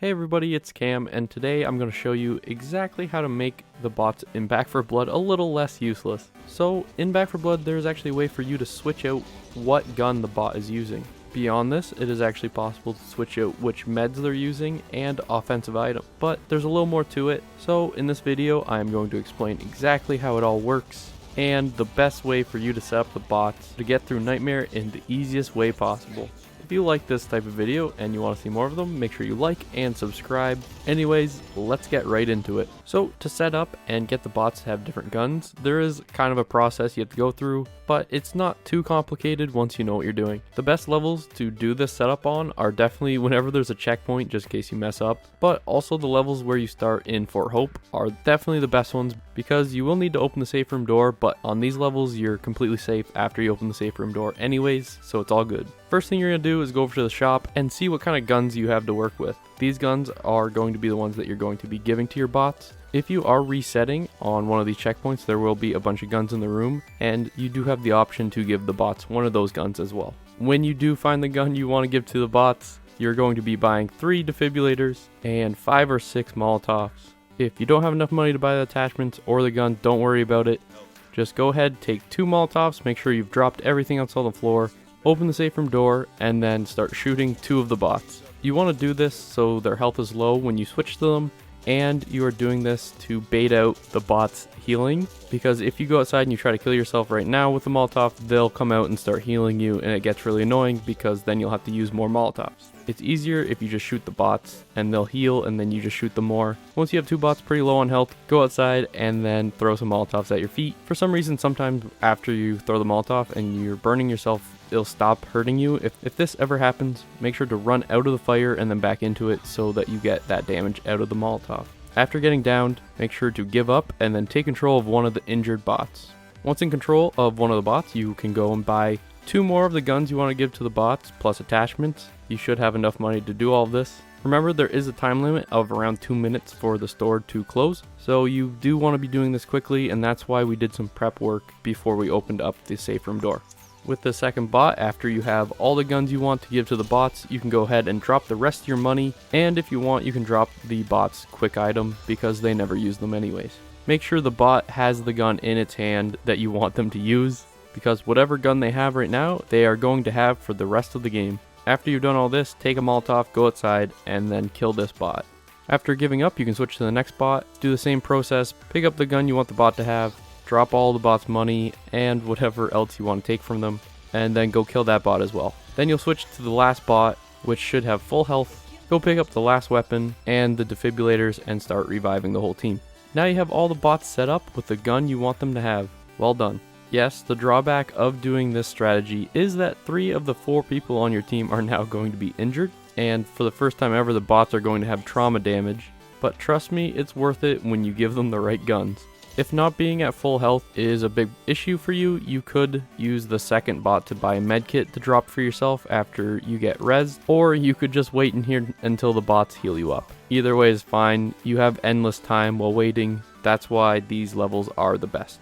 Hey everybody, it's Cam, and today I'm going to show you exactly how to make the bots in Back 4 Blood a little less useless. So, in Back 4 Blood, there's actually a way for you to switch out what gun the bot is using. Beyond this, it is actually possible to switch out which meds they're using and offensive item, but there's a little more to it. So, in this video, I'm going to explain exactly how it all works, and the best way for you to set up the bots to get through Nightmare in the easiest way possible. If you like this type of video and you want to see more of them, make sure you like and subscribe. Anyways, let's get right into it. So to set up and get the bots to have different guns, there is kind of a process you have to go through, but it's not too complicated once you know what you're doing. The best levels to do this setup on are definitely whenever there's a checkpoint, just in case you mess up, but also the levels where you start in Fort Hope are definitely the best ones because you will need to open the safe room door, but on these levels you're completely safe after you open the safe room door anyways, so it's all good. First thing you're going to do is go over to the shop and see what kind of guns you have to work with. These guns are going to be the ones that you're going to be giving to your bots. If you are resetting on one of these checkpoints, there will be a bunch of guns in the room, and you do have the option to give the bots one of those guns as well. When you do find the gun you want to give to the bots, you're going to be buying 3 defibrillators and 5 or 6 Molotovs. If you don't have enough money to buy the attachments or the gun, don't worry about it. Just go ahead, take 2 Molotovs, make sure you've dropped everything else on the floor, open the safe room door, and then start shooting 2 of the bots. You want to do this so their health is low when you switch to them, and you are doing this to bait out the bots healing, because if you go outside and you try to kill yourself right now with the Molotov, they'll come out and start healing you, and it gets really annoying because then you'll have to use more Molotovs. It's easier if you just shoot the bots and they'll heal and then you just shoot them more. Once you have 2 bots pretty low on health, go outside and then throw some Molotovs at your feet. For some reason, sometimes after you throw the Molotov and you're burning yourself, it'll stop hurting you. If this ever happens, make sure to run out of the fire and then back into it so that you get that damage out of the Molotov. After getting downed, make sure to give up and then take control of one of the injured bots. Once in control of one of the bots, you can go and buy 2 more of the guns you want to give to the bots, plus attachments. You should have enough money to do all of this. Remember, there is a time limit of around 2 minutes for the store to close, so you do want to be doing this quickly, and that's why we did some prep work before we opened up the safe room door. With the second bot, after you have all the guns you want to give to the bots, you can go ahead and drop the rest of your money, and if you want, you can drop the bot's quick item because they never use them anyways. Make sure the bot has the gun in its hand that you want them to use, because whatever gun they have right now, they are going to have for the rest of the game. After you've done all this, take a Molotov, go outside, and then kill this bot. After giving up, you can switch to the next bot, do the same process, pick up the gun you want the bot to have, drop all the bot's money and whatever else you want to take from them, and then go kill that bot as well. Then you'll switch to the last bot, which should have full health, go pick up the last weapon and the defibrillators and start reviving the whole team. Now you have all the bots set up with the gun you want them to have. Well done. Yes, the drawback of doing this strategy is that 3 of the 4 people on your team are now going to be injured, and for the first time ever the bots are going to have trauma damage, but trust me, it's worth it when you give them the right guns. If not being at full health is a big issue for you, you could use the second bot to buy a medkit to drop for yourself after you get res, or you could just wait in here until the bots heal you up. Either way is fine, you have endless time while waiting, that's why these levels are the best.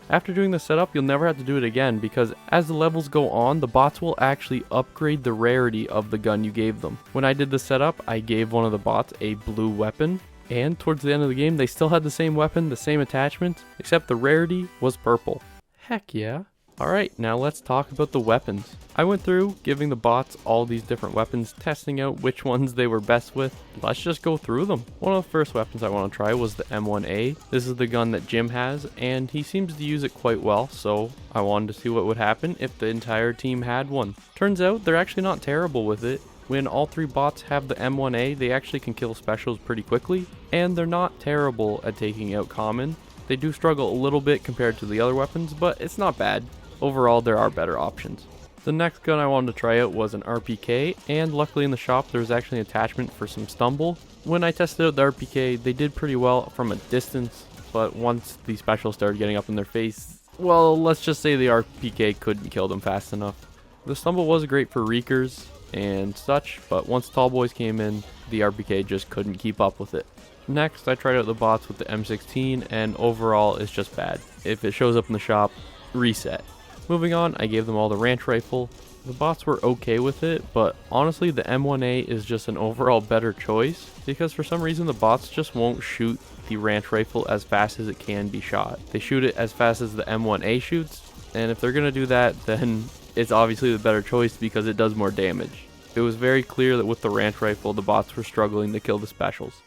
After doing the setup, you'll never have to do it again because as the levels go on, the bots will actually upgrade the rarity of the gun you gave them. When I did the setup, I gave one of the bots a blue weapon, and towards the end of the game, they still had the same weapon, the same attachment, except the rarity was purple. Heck yeah. Alright, now let's talk about the weapons. I went through giving the bots all these different weapons, testing out which ones they were best with. Let's just go through them. One of the first weapons I want to try was the M1A. This is the gun that Jim has, and he seems to use it quite well, so I wanted to see what would happen if the entire team had one. Turns out they're actually not terrible with it. When all 3 bots have the M1A, they actually can kill specials pretty quickly, and they're not terrible at taking out common. They do struggle a little bit compared to the other weapons, but it's not bad. Overall, there are better options. The next gun I wanted to try out was an RPK, and luckily in the shop there was actually an attachment for some stumble. When I tested out the RPK, they did pretty well from a distance, but once the specials started getting up in their face, well, let's just say the RPK couldn't kill them fast enough. The stumble was great for reekers and such, but once tall boys came in, the RPK just couldn't keep up with it. Next, I tried out the bots with the M16, and overall it's just bad. If it shows up in the shop, reset. Moving on, I gave them all the ranch rifle. The bots were okay with it, but honestly the M1A is just an overall better choice because for some reason the bots just won't shoot the ranch rifle as fast as it can be shot. They shoot it as fast as the M1A shoots, and if they're gonna do that, then it's obviously the better choice because it does more damage. It was very clear that with the ranch rifle the bots were struggling to kill the specials.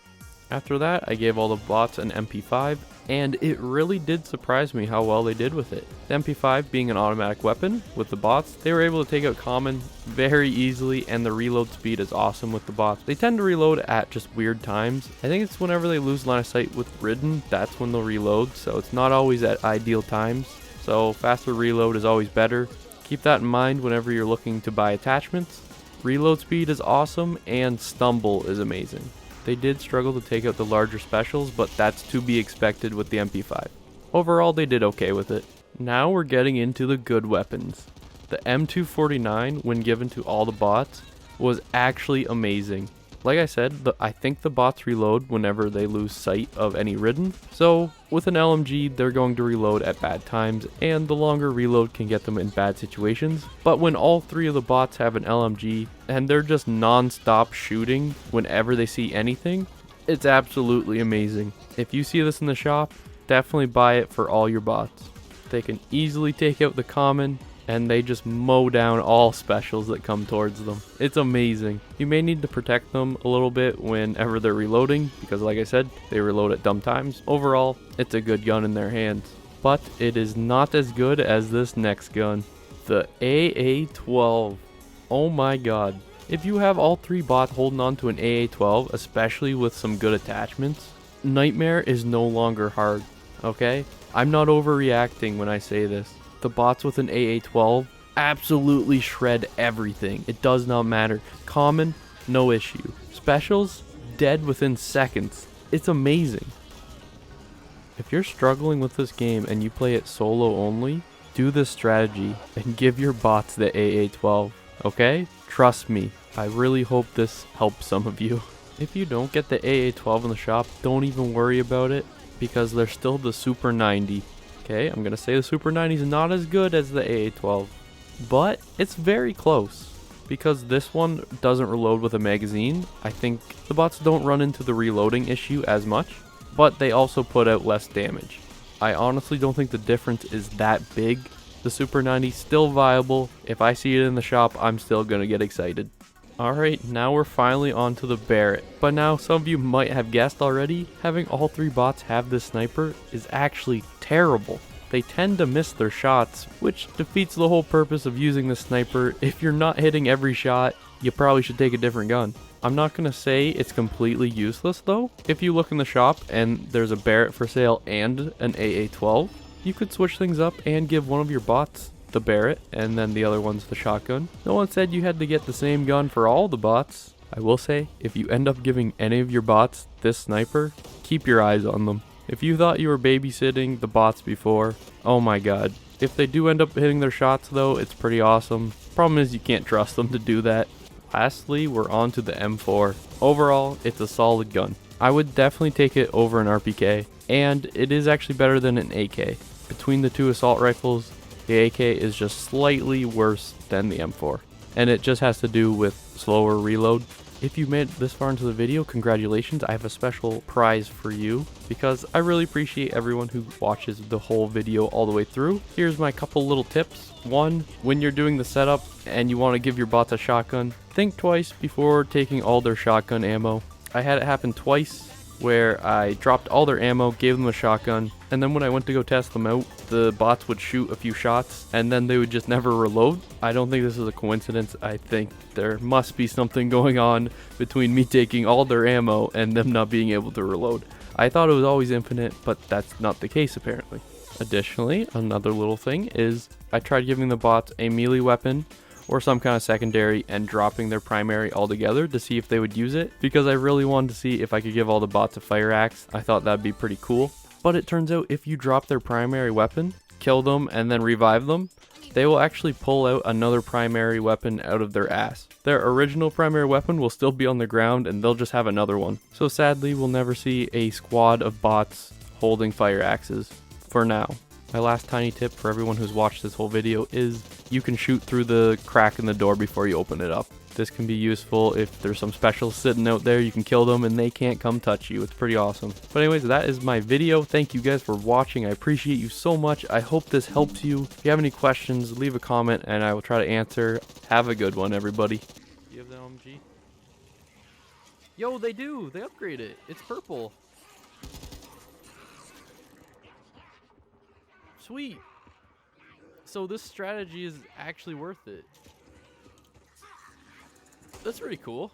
After that, I gave all the bots an MP5, and it really did surprise me how well they did with it. The MP5 being an automatic weapon, with the bots, they were able to take out common very easily, and the reload speed is awesome with the bots. They tend to reload at just weird times. I think it's whenever they lose line of sight with Ridden, that's when they'll reload, so it's not always at ideal times. So faster reload is always better. Keep that in mind whenever you're looking to buy attachments. Reload speed is awesome, and stumble is amazing. They did struggle to take out the larger specials, but that's to be expected with the MP5. Overall, they did okay with it. Now we're getting into the good weapons. The M249, when given to all the bots, was actually amazing. Like I said, I think the bots reload whenever they lose sight of any Ridden, so with an LMG they're going to reload at bad times, and the longer reload can get them in bad situations. But when all three of the bots have an LMG and they're just non-stop shooting whenever they see anything, it's absolutely amazing. If you see this in the shop, definitely buy it for all your bots. They can easily take out the common, and they just mow down all specials that come towards them. It's amazing. You may need to protect them a little bit whenever they're reloading, because like I said, they reload at dumb times. Overall, it's a good gun in their hands. But it is not as good as this next gun, the AA-12. Oh my god. If you have all three bots holding on to an AA-12, especially with some good attachments, Nightmare is no longer hard, okay? I'm not overreacting when I say this. The bots with an AA-12 absolutely shred everything. It does not matter. Common, no issue. Specials, dead within seconds. It's amazing. If you're struggling with this game and you play it solo only, do this strategy and give your bots the AA-12, okay? Trust me, I really hope this helps some of you. If you don't get the AA-12 in the shop, don't even worry about it because there's still the Super 90. Okay, I'm going to say the Super 90 is not as good as the AA-12, but it's very close because this one doesn't reload with a magazine. I think the bots don't run into the reloading issue as much, but they also put out less damage. I honestly don't think the difference is that big. The Super 90 is still viable. If I see it in the shop, I'm still going to get excited. Alright, now we're finally on to the Barrett. But now, some of you might have guessed already, having all three bots have this sniper is actually terrible. They tend to miss their shots, which defeats the whole purpose of using the sniper. If you're not hitting every shot, you probably should take a different gun. I'm not going to say it's completely useless though. If you look in the shop and there's a Barrett for sale and an AA-12, you could switch things up and give one of your bots the Barrett and then the other one's the shotgun. No one said you had to get the same gun for all the bots. I will say, if you end up giving any of your bots this sniper, keep your eyes on them. If you thought you were babysitting the bots before, oh my god. If they do end up hitting their shots though, it's pretty awesome. Problem is you can't trust them to do that. Lastly, we're on to the M4. Overall, it's a solid gun. I would definitely take it over an RPK, and it is actually better than an AK. Between the two assault rifles, the AK is just slightly worse than the M4, and it just has to do with slower reload. If you made it this far into the video, congratulations. I have a special prize for you because I really appreciate everyone who watches the whole video all the way through. Here's my couple little tips. One, when you're doing the setup and you want to give your bots a shotgun, think twice before taking all their shotgun ammo. I had it happen twice where I dropped all their ammo, gave them a shotgun, and then when I went to go test them out, the bots would shoot a few shots and then they would just never reload. I don't think this is a coincidence. I think there must be something going on between me taking all their ammo and them not being able to reload. I thought it was always infinite, but that's not the case apparently. Additionally, another little thing is I tried giving the bots a melee weapon or some kind of secondary and dropping their primary altogether to see if they would use it, because I really wanted to see if I could give all the bots a fire axe. I thought that'd be pretty cool. But it turns out if you drop their primary weapon, kill them, and then revive them, they will actually pull out another primary weapon out of their ass. Their original primary weapon will still be on the ground and they'll just have another one. So sadly, we'll never see a squad of bots holding fire axes. For now. My last tiny tip for everyone who's watched this whole video is you can shoot through the crack in the door before you open it up. This can be useful if there's some specials sitting out there, you can kill them and they can't come touch you. It's pretty awesome. But anyways, that is my video. Thank you guys for watching. I appreciate you so much. I hope this helps you. If you have any questions, leave a comment and I will try to answer. Have a good one, everybody. You have the OMG? Yo, they do. They upgrade it. It's purple. Sweet. So this strategy is actually worth it. That's pretty cool.